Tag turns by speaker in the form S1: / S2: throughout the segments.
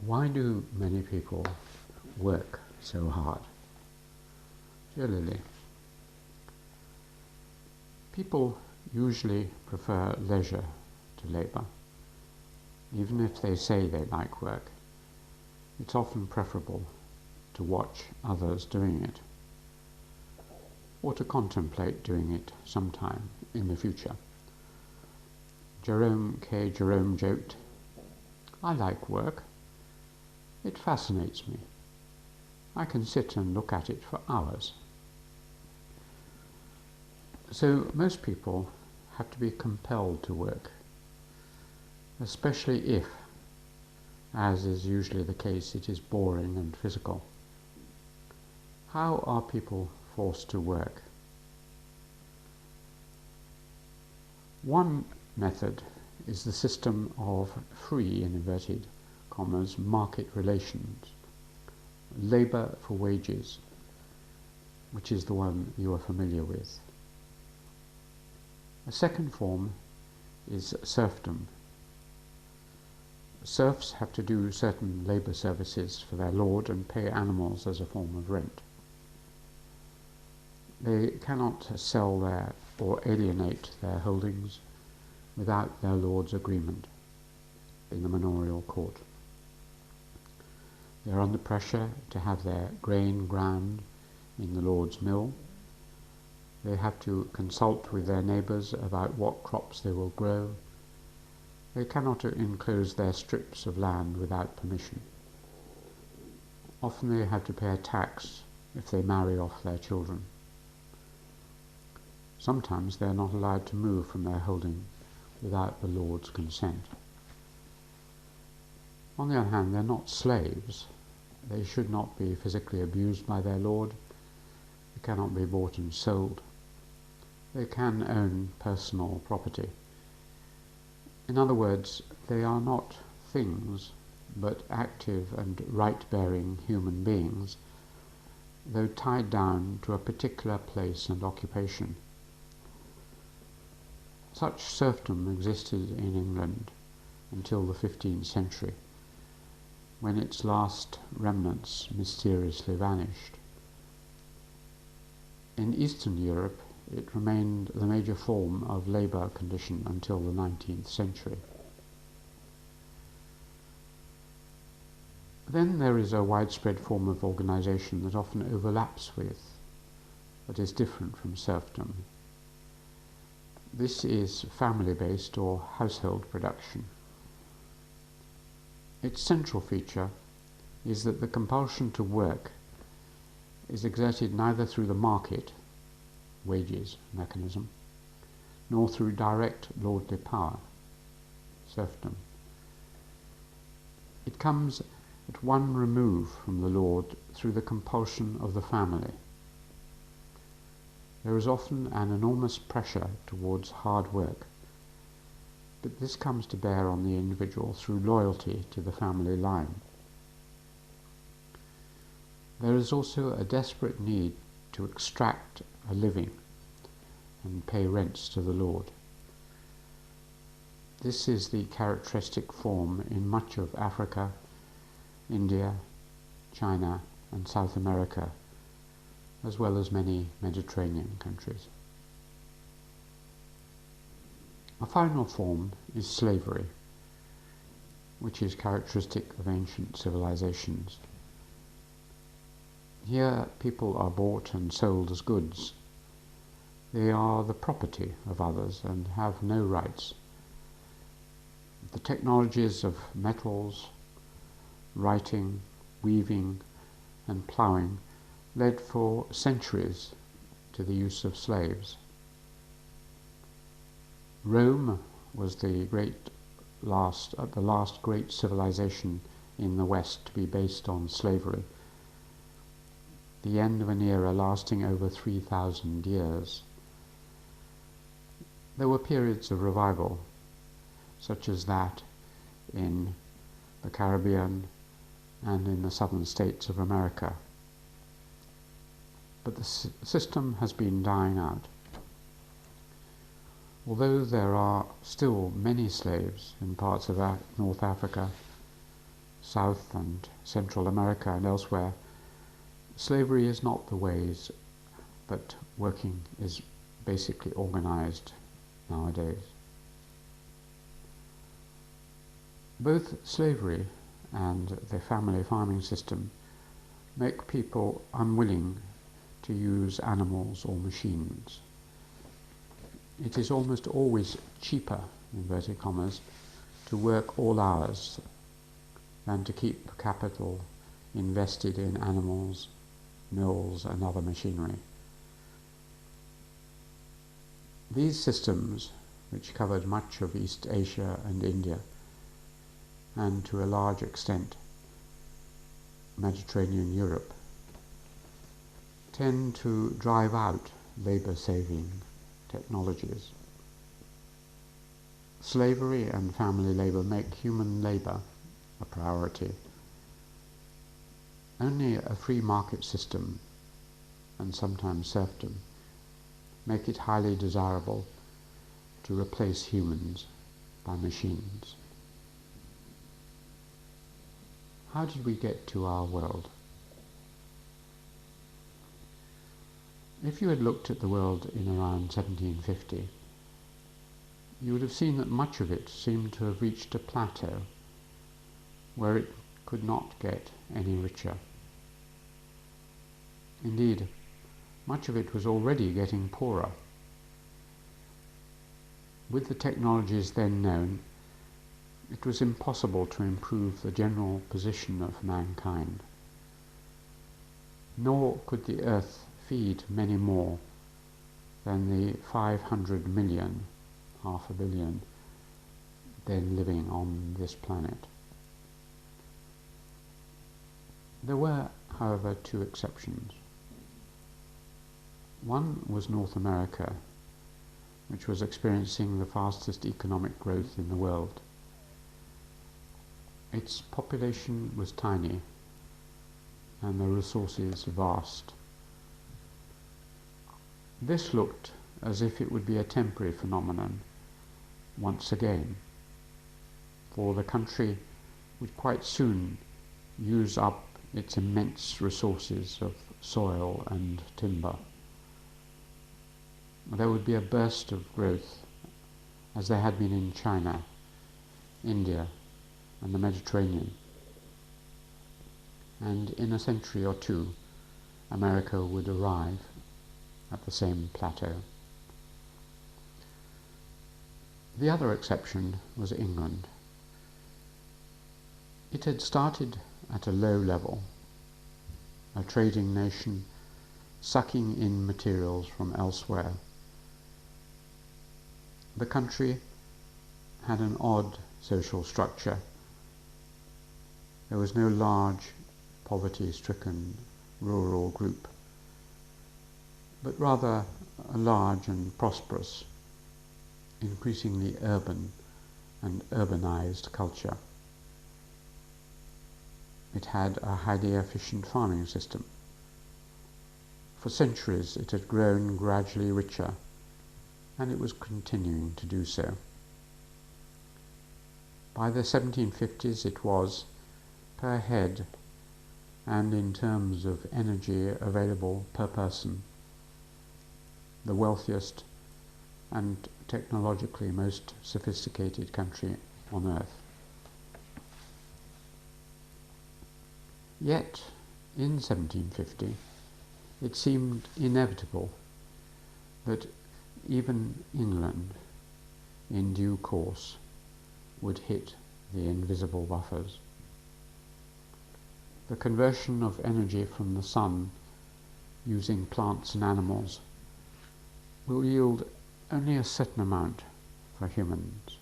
S1: Why do many people work so hard? Dear Lily, people usually prefer leisure to labour. Even if they say they like work, it's often preferable to watch others doing it, or to contemplate doing it sometime in the future. Jerome K. Jerome joked, "I like work. It fascinates me. I can sit and look at it for hours." So most people have to be compelled to work, especially if, as is usually the case, it is boring and physical. How are people forced to work? One method is the system of free, in inverted commas, market relations, labour for wages, which is the one you are familiar with. A second form is serfdom. Serfs have to do certain labour services for their lord and pay animals as a form of rent. They cannot sell their or alienate their holdings without their lord's agreement in the manorial court. They are under pressure to have their grain ground in the lord's mill. They have to consult with their neighbours about what crops they will grow. They cannot enclose their strips of land without permission. Often they have to pay a tax if they marry off their children. Sometimes they are not allowed to move from their holding without the lord's consent. On the other hand, they are not slaves. They should not be physically abused by their lord. They cannot be bought and sold. They can own personal property. In other words, they are not things, but active and right-bearing human beings, though tied down to a particular place and occupation. Such serfdom existed in England until the 15th century, when its last remnants mysteriously vanished. In Eastern Europe, it remained the major form of labour condition until the 19th century. Then there is a widespread form of organisation that often overlaps with, but is different from serfdom. This is family-based or household production. Its central feature is that the compulsion to work is exerted neither through the market, wages mechanism, nor through direct lordly power, serfdom. It comes at one remove from the lord through the compulsion of the family. There is often an enormous pressure towards hard work, but this comes to bear on the individual through loyalty to the family line. There is also a desperate need to extract a living and pay rents to the lord. This is the characteristic form in much of Africa, India, China and South America, as well as many Mediterranean countries. A final form is slavery, which is characteristic of ancient civilizations. Here people are bought and sold as goods. They are the property of others and have no rights. The technologies of metals, writing, weaving and ploughing led for centuries to the use of slaves. Rome was the last great civilization in the West to be based on slavery, the end of an era lasting over 3,000 years. There were periods of revival, such as that in the Caribbean and in the southern states of America. But the system has been dying out. Although there are still many slaves in parts of North Africa, South and Central America and elsewhere, slavery is not the ways that working is basically organized nowadays. Both slavery and the family farming system make people unwilling to use animals or machines. It is almost always cheaper, inverted commas, to work all hours than to keep capital invested in animals, mills and other machinery. These systems, which covered much of East Asia and India, and to a large extent Mediterranean Europe, tend to drive out labour-saving technologies. Slavery and family labour make human labour a priority. Only a free market system, and sometimes serfdom, make it highly desirable to replace humans by machines. How did we get to our world? If you had looked at the world in around 1750, you would have seen that much of it seemed to have reached a plateau where it could not get any richer. Indeed, much of it was already getting poorer. With the technologies then known, it was impossible to improve the general position of mankind. Nor could the earth feed many more than the 500 million, half a billion, then living on this planet. There were, however, two exceptions. One was North America, which was experiencing the fastest economic growth in the world. Its population was tiny and the resources vast. This looked as if it would be a temporary phenomenon once again, for the country would quite soon use up its immense resources of soil and timber. There would be a burst of growth, as there had been in China, India, and the Mediterranean. And in a century or two, America would arrive at the same plateau. The other exception was England. It had started at a low level, a trading nation sucking in materials from elsewhere. The country had an odd social structure. There was no large, poverty-stricken rural group, but rather a large and prosperous, increasingly urban and urbanized culture. It had a highly efficient farming system. For centuries it had grown gradually richer, and it was continuing to do so. By the 1750s it was, per head and in terms of energy available per person, the wealthiest and technologically most sophisticated country on earth. Yet, in 1750, it seemed inevitable that even England, in due course, would hit the invisible buffers. The conversion of energy from the sun using plants and animals will yield only a certain amount for humans.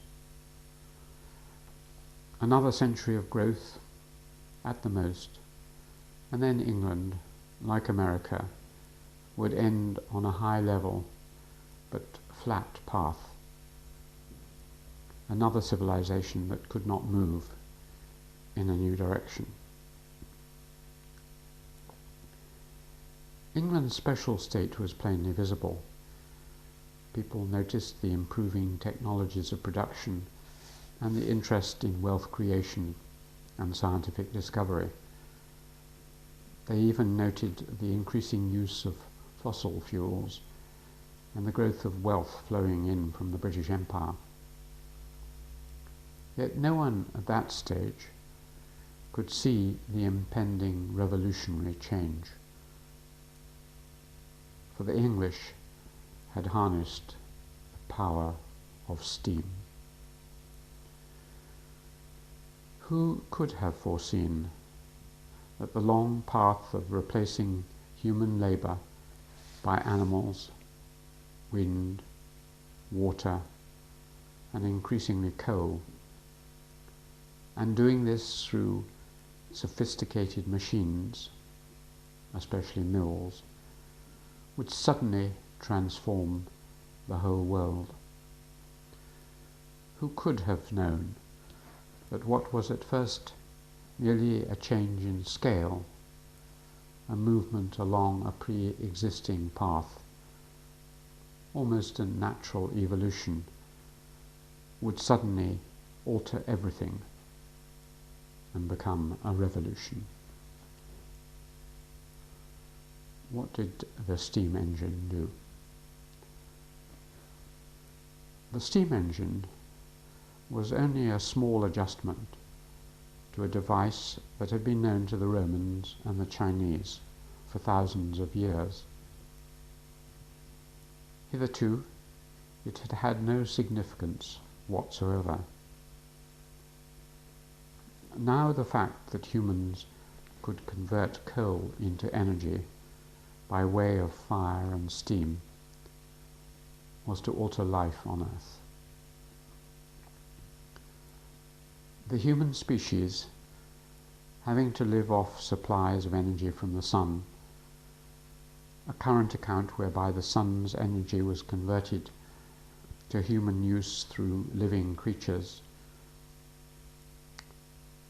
S1: Another century of growth, at the most, and then England, like America, would end on a high level but flat path. Another civilization that could not move in a new direction. England's special state was plainly visible. People noticed the improving technologies of production and the interest in wealth creation and scientific discovery. They even noted the increasing use of fossil fuels and the growth of wealth flowing in from the British Empire. Yet no one at that stage could see the impending revolutionary change, for the English had harnessed the power of steam. Who could have foreseen that the long path of replacing human labour by animals, wind, water, and increasingly coal, and doing this through sophisticated machines, especially mills, would suddenly transform the whole world? Who could have known that what was at first merely a change in scale, a movement along a pre-existing path, almost a natural evolution, would suddenly alter everything and become a revolution? What did the steam engine do? The steam engine was only a small adjustment to a device that had been known to the Romans and the Chinese for thousands of years. Hitherto, it had had no significance whatsoever. Now the fact that humans could convert coal into energy by way of fire and steam was to alter life on Earth. The human species, having to live off supplies of energy from the sun, a current account whereby the sun's energy was converted to human use through living creatures,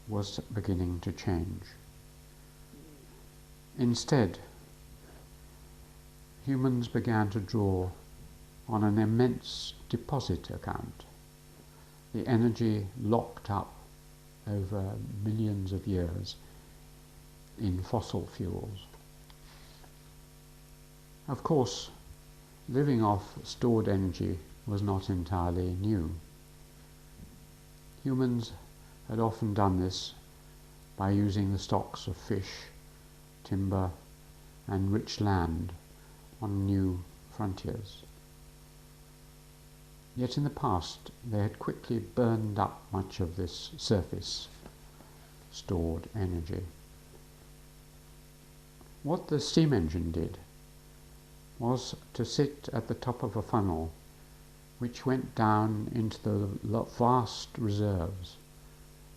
S1: was beginning to change. Instead, humans began to draw on an immense deposit account, the energy locked up over millions of years in fossil fuels. Of course, living off stored energy was not entirely new. Humans had often done this by using the stocks of fish, timber, and rich land on new frontiers. Yet in the past they had quickly burned up much of this surface stored energy. What the steam engine did was to sit at the top of a funnel which went down into the vast reserves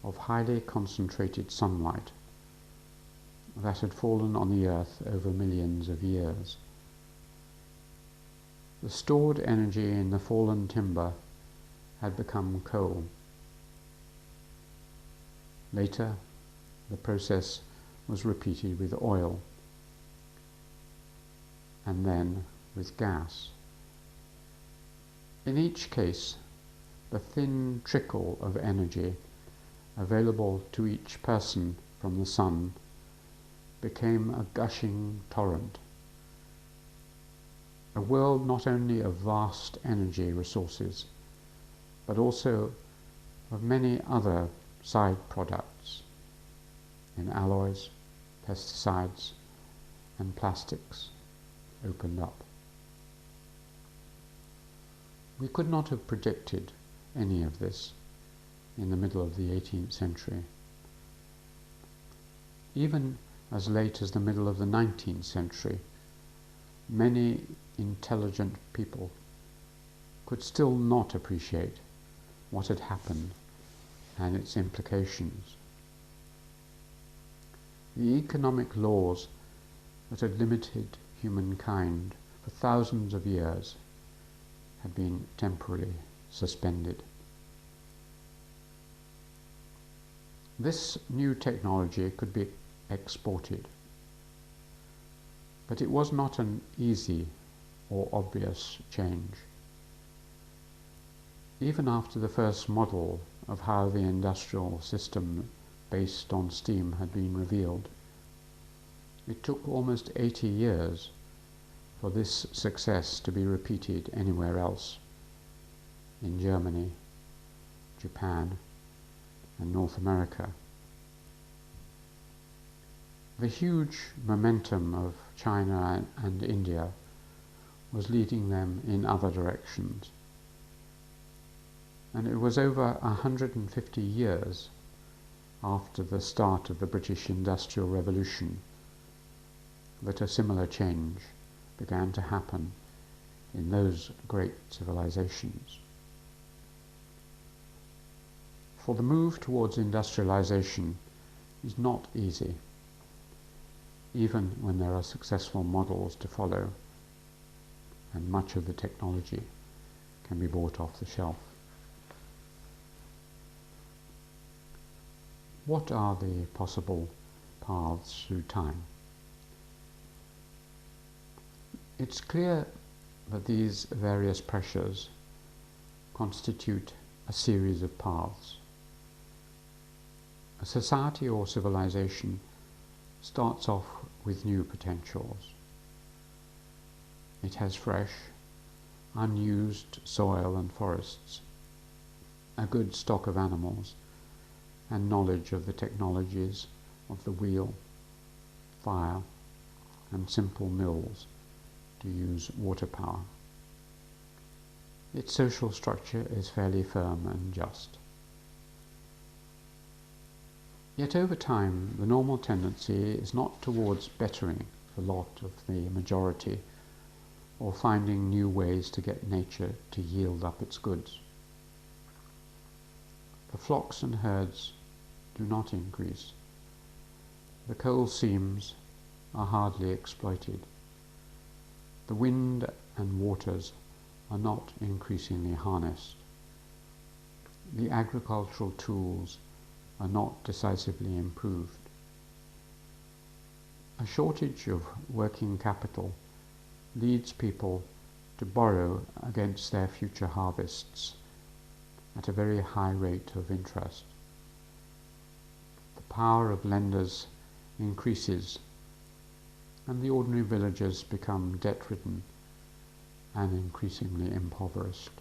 S1: of highly concentrated sunlight that had fallen on the earth over millions of years. The stored energy in the fallen timber had become coal. Later, the process was repeated with oil, and then with gas. In each case, the thin trickle of energy available to each person from the sun became a gushing torrent, a world not only of vast energy resources, but also of many other side products in alloys, pesticides, and plastics opened up. We could not have predicted any of this in the middle of the 18th century. Even as late as the middle of the 19th century, many intelligent people could still not appreciate what had happened and its implications. The economic laws that had limited humankind for thousands of years had been temporarily suspended. This new technology could be exported, but it was not an easy or obvious change. Even after the first model of how the industrial system based on steam had been revealed. It took almost 80 years for this success to be repeated anywhere else, in Germany, Japan, and North America. The huge momentum of China and India was leading them in other directions. And it was over 150 years after the start of the British Industrial Revolution that a similar change began to happen in those great civilizations. For the move towards industrialization is not easy, even when there are successful models to follow and much of the technology can be bought off the shelf. What are the possible paths through time? It's clear that these various pressures constitute a series of paths. A society or civilization starts off with new potentials. It has fresh, unused soil and forests, a good stock of animals, and knowledge of the technologies of the wheel, fire, and simple mills to use water power. Its social structure is fairly firm and just. Yet over time, the normal tendency is not towards bettering the lot of the majority or finding new ways to get nature to yield up its goods. The flocks and herds do not increase. The coal seams are hardly exploited. The wind and waters are not increasingly harnessed. The agricultural tools are not decisively improved. A shortage of working capital leads people to borrow against their future harvests at a very high rate of interest. The power of lenders increases, and the ordinary villagers become debt-ridden and increasingly impoverished.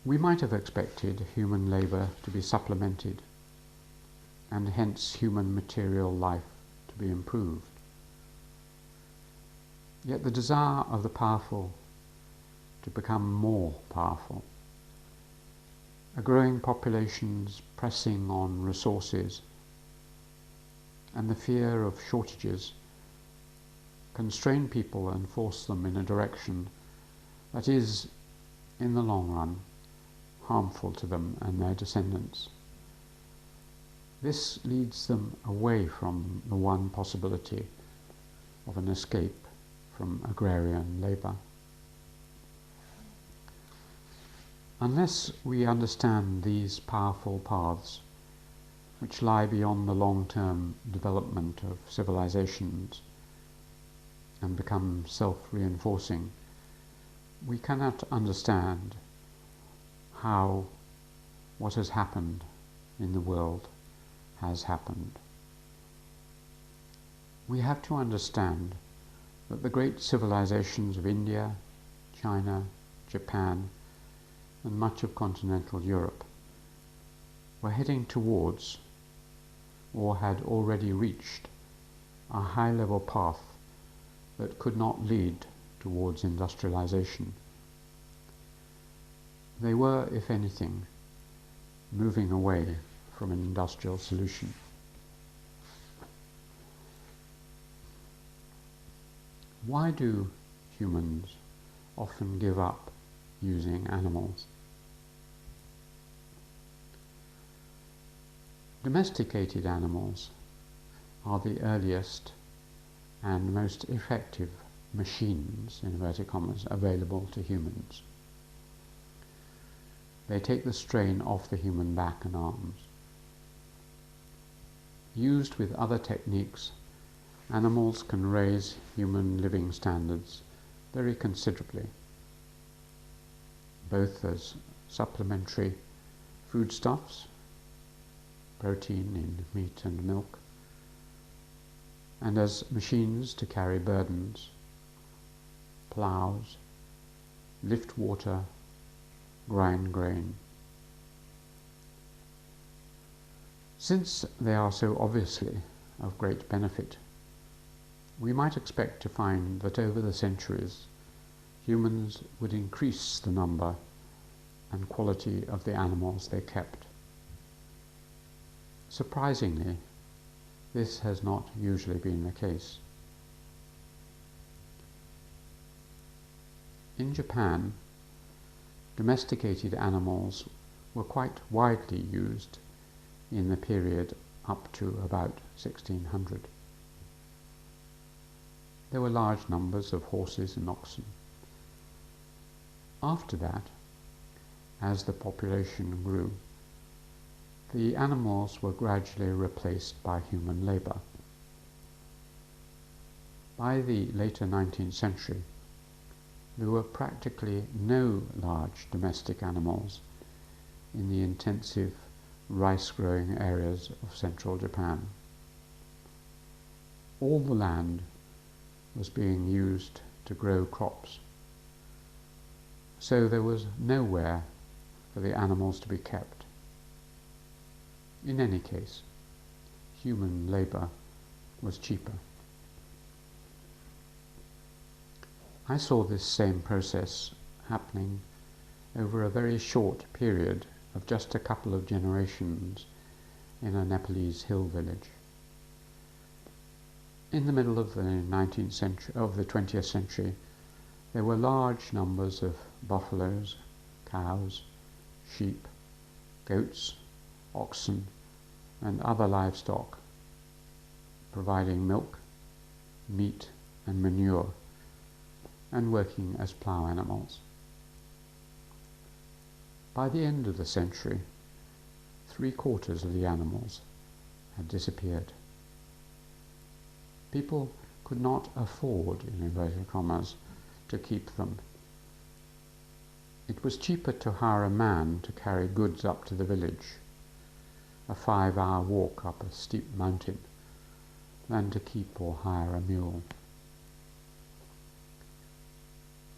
S1: We might have expected human labour to be supplemented, and hence human material life to be improved. Yet the desire of the powerful to become more powerful, a growing populations pressing on resources, and the fear of shortages constrain people and force them in a direction that is, in the long run, harmful to them and their descendants. This leads them away from the one possibility of an escape from agrarian labour. Unless we understand these powerful paths, which lie beyond the long-term development of civilizations and become self-reinforcing, we cannot understand how what has happened in the world has happened. We have to understand that the great civilizations of India, China, Japan, and much of continental Europe were heading towards, or had already reached, a high-level path that could not lead towards industrialization. They were, if anything, moving away from an industrial solution. Why do humans often give up using animals? Domesticated animals are the earliest and most effective machines, in inverted commas, available to humans. They take the strain off the human back and arms. Used with other techniques, animals can raise human living standards very considerably, both as supplementary foodstuffs protein in meat and milk, and as machines to carry burdens, ploughs, lift water, grind grain. Since they are so obviously of great benefit, we might expect to find that over the centuries humans would increase the number and quality of the animals they kept. Surprisingly, this has not usually been the case. In Japan, domesticated animals were quite widely used in the period up to about 1600. There were large numbers of horses and oxen. After that, as the population grew, the animals were gradually replaced by human labour. By the later 19th century, there were practically no large domestic animals in the intensive rice-growing areas of central Japan. All the land was being used to grow crops, so there was nowhere for the animals to be kept. In any case, human labour was cheaper. I saw this same process happening over a very short period of just a couple of generations in a Nepalese hill village. In the middle of the 19th century, of the 20th century, there were large numbers of buffaloes, cows, sheep, goats, oxen, and other livestock, providing milk, meat, and manure, and working as plough animals. By the end of the century, 3/4 of the animals had disappeared. People could not afford, in inverted commas, to keep them. It was cheaper to hire a man to carry goods up to the village, a 5-hour walk up a steep mountain, than to keep or hire a mule.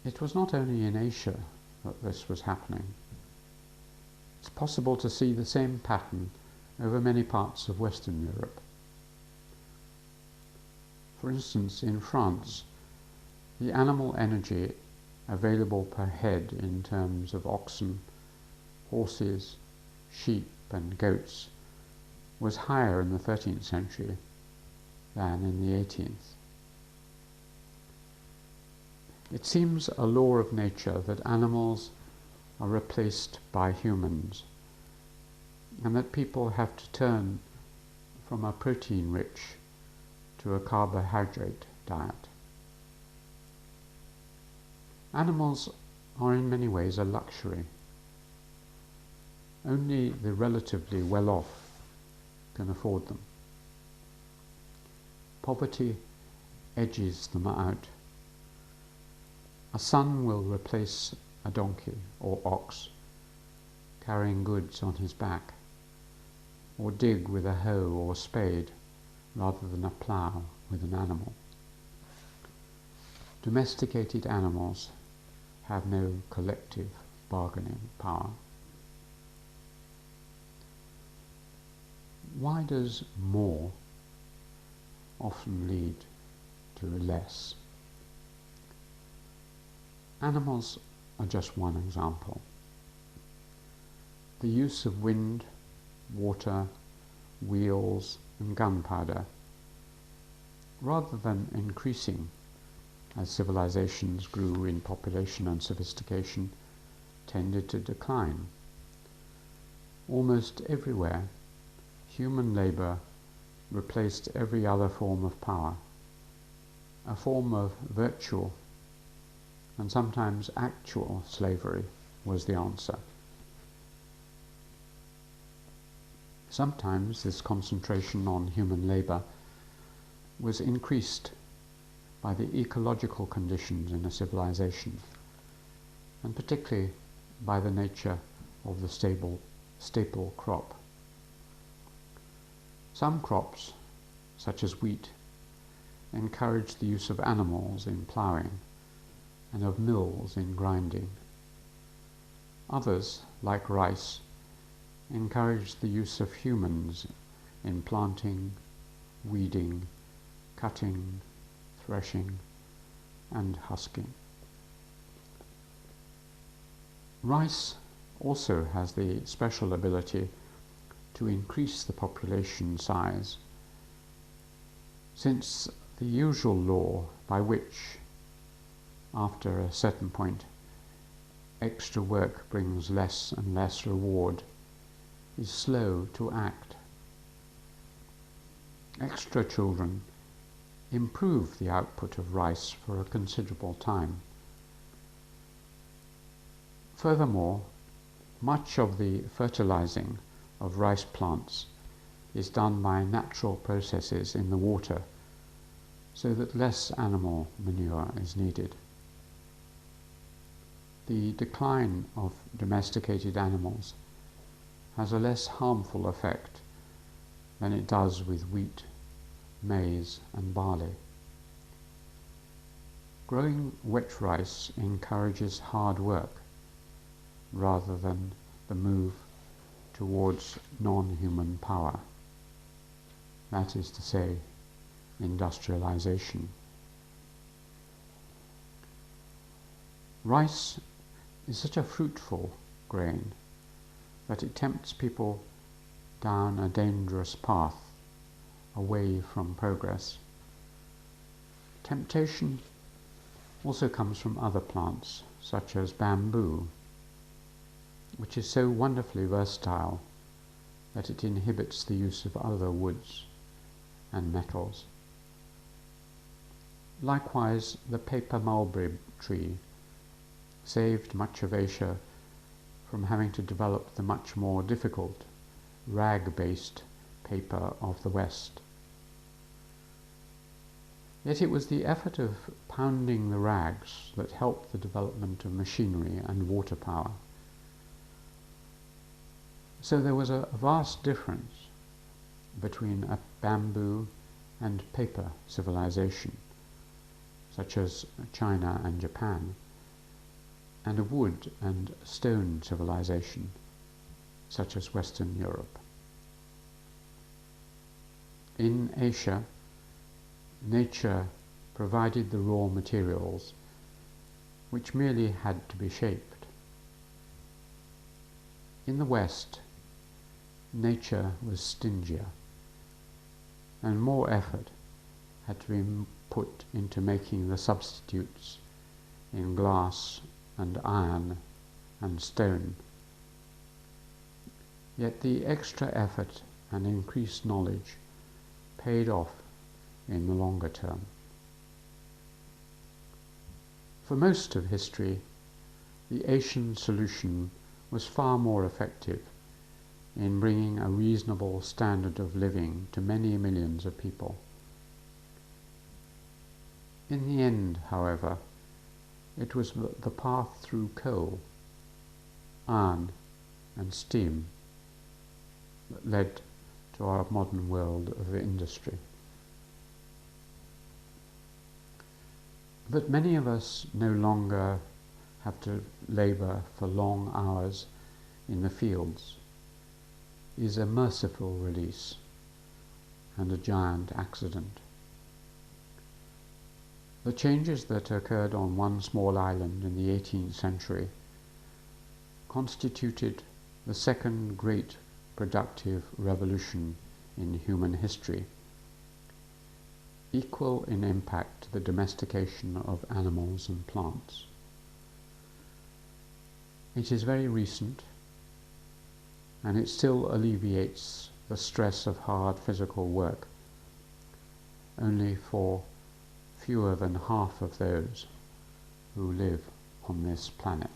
S1: It was not only in Asia that this was happening. It's possible to see the same pattern over many parts of Western Europe. For instance, in France, the animal energy available per head in terms of oxen, horses, sheep, and goats was higher in the 13th century than in the 18th. It seems a law of nature that animals are replaced by humans, and that people have to turn from a protein-rich to a carbohydrate diet. Animals are in many ways a luxury. Only the relatively well-off can afford them. Poverty edges them out. A son will replace a donkey or ox carrying goods on his back, or dig with a hoe or spade rather than a plough with an animal. Domesticated animals have no collective bargaining power. Why does more often lead to less? Animals are just one example. The use of wind, water, wheels, and gunpowder, rather than increasing as civilizations grew in population and sophistication, tended to decline. Almost everywhere, human labor replaced every other form of power. A form of virtual and sometimes actual slavery was the answer. Sometimes this concentration on human labor was increased by the ecological conditions in a civilization, and particularly by the nature of the staple crop. Some crops, such as wheat, encourage the use of animals in ploughing and of mills in grinding. Others, like rice, encourage the use of humans in planting, weeding, cutting, threshing, and husking. Rice also has the special ability to increase the population size, since the usual law by which, after a certain point, extra work brings less and less reward, is slow to act. Extra children improve the output of rice for a considerable time. Furthermore, much of the fertilizing of rice plants is done by natural processes in the water, so that less animal manure is needed. The decline of domesticated animals has a less harmful effect than it does with wheat, maize, and barley. Growing wet rice encourages hard work rather than the move towards non-human power, that is to say, industrialization. Rice is such a fruitful grain that it tempts people down a dangerous path away from progress. Temptation also comes from other plants, such as bamboo, which is so wonderfully versatile that it inhibits the use of other woods and metals. Likewise, the paper mulberry tree saved much of Asia from having to develop the much more difficult rag-based paper of the West. Yet it was the effort of pounding the rags that helped the development of machinery and water power. So there was a vast difference between a bamboo and paper civilization, such as China and Japan, and a wood and stone civilization, such as Western Europe. In Asia, nature provided the raw materials, which merely had to be shaped. In the West, nature was stingier, and more effort had to be put into making the substitutes in glass and iron and stone. Yet the extra effort and increased knowledge paid off in the longer term. For most of history, the Asian solution was far more effective in bringing a reasonable standard of living to many millions of people. In the end, however, it was the path through coal, iron, and steam that led to our modern world of industry. That many of us no longer have to labour for long hours in the fields is a merciful release and a giant accident. The changes that occurred on one small island in the 18th century constituted the second great productive revolution in human history, equal in impact to the domestication of animals and plants. It is very recent, and it still alleviates the stress of hard physical work only for fewer than half of those who live on this planet.